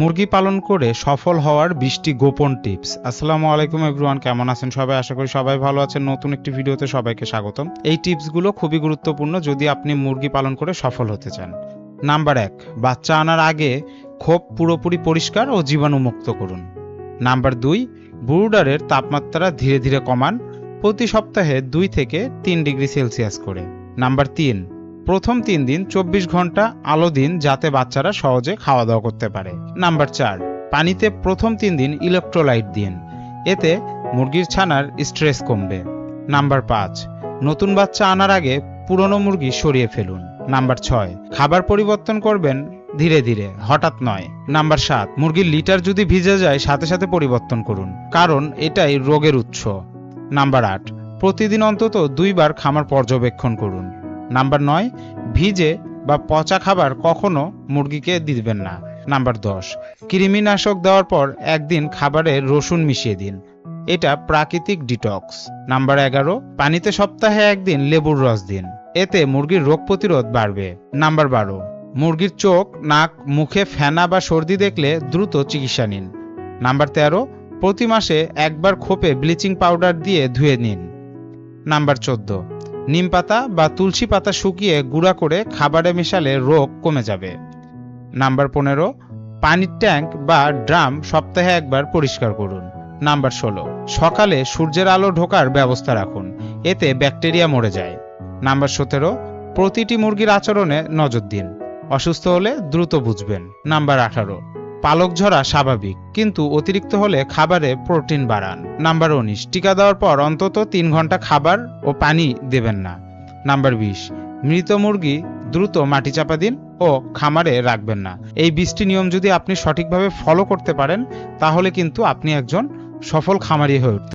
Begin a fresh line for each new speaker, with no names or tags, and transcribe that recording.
মুরগি পালন করে সফল হওয়ার 20টি গোপন টিপস। আসসালামু আলাইকুম এভরিওয়ান, কেমন আছেন সবাই? আশা করি সবাই ভালো আছেন। নতুন একটি ভিডিওতে সবাইকে স্বাগতম। এই টিপসগুলো খুবই গুরুত্বপূর্ণ যদি আপনি মুরগি পালন করে সফল হতে চান। নাম্বার 1, বাচ্চা আনার আগে খোপ পুরোপুরি পরিষ্কার ও জীবাণুমুক্ত করুন। নাম্বার 2, ব্রুডারের তাপমাত্রা ধীরে ধীরে কমান, প্রতি সপ্তাহে 2 থেকে 3 ডিগ্রি সেলসিয়াস করে। নাম্বার 3, প্রথম 3 দিন 24 ঘন্টা আলো দিন যাতে বাচ্চারা সহজে খাওয়া দাওয়া করতে পারে। নাম্বার 4, পানিতে প্রথম 3 দিন ইলেকট্রোলাইট দিন, এতে মুরগির ছানার স্ট্রেস কমবে। নাম্বার 5, নতুন বাচ্চা আনার আগে পুরনো মুরগি সরিয়ে ফেলুন। নাম্বার 6, খাবার পরিবর্তন করবেন ধীরে ধীরে, হঠাৎ নয়। নাম্বার 7, মুরগির লিটার যদি ভিজে যায় সাথে সাথে পরিবর্তন করুন, কারণ এটাই রোগের উৎস। নাম্বার 8, প্রতিদিন অন্তত 2 বার খামার পর্যবেক্ষণ করুন। নাম্বার 9, ভিজে বা পচা খাবার কখনো মুরগিকে দিবেন না। নাম্বার 10, কৃমিনাশক দেওয়ার পর একদিন খাবারে রসুন মিশিয়ে দিন, এটা প্রাকৃতিক ডিটক্স। নাম্বার 11, পানিতে সপ্তাহে একদিন লেবুর রস দিন, এতে মুরগির রোগ প্রতিরোধ বাড়বে। নাম্বার 12, মুরগির চোখ, নাক, মুখে ফেনা বা সর্দি দেখলে দ্রুত চিকিৎসা নিন। নাম্বার 13, প্রতি মাসে একবার খোপে ব্লিচিং পাউডার দিয়ে ধুয়ে নিন। নাম্বার 14, নিম পাতা বা তুলসী পাতা শুকিয়ে গুঁড়া করে খাবারে মেশালে রোগ কমে যাবে। নাম্বার 15, পানির ট্যাঙ্ক বা ড্রাম সপ্তাহে একবার পরিষ্কার করুন। নাম্বার 16, সকালে সূর্যের আলো ঢোকার ব্যবস্থা রাখুন, এতে ব্যাকটেরিয়া মরে যায়। নাম্বার 17, প্রতিটি মুরগির আচরণে নজর দিন, অসুস্থ হলে দ্রুত বুঝবেন। নাম্বার 18, পালক ঝরা স্বাভাবিক, কিন্তু অতিরিক্ত হলে খাবারে প্রোটিন বাড়ান। নাম্বার 19, টিকা দেওয়ার পর অন্তত 3 ঘন্টা খাবার ও পানি দেবেন না। নাম্বার 20, মৃত মুরগি দ্রুত মাটি চাপা দিন ও খামারে রাখবেন না। এই 20টি নিয়ম যদি আপনি সঠিকভাবে ফলো করতে পারেন তাহলে কিন্তু আপনি একজন সফল খামারি হয়ে উঠতে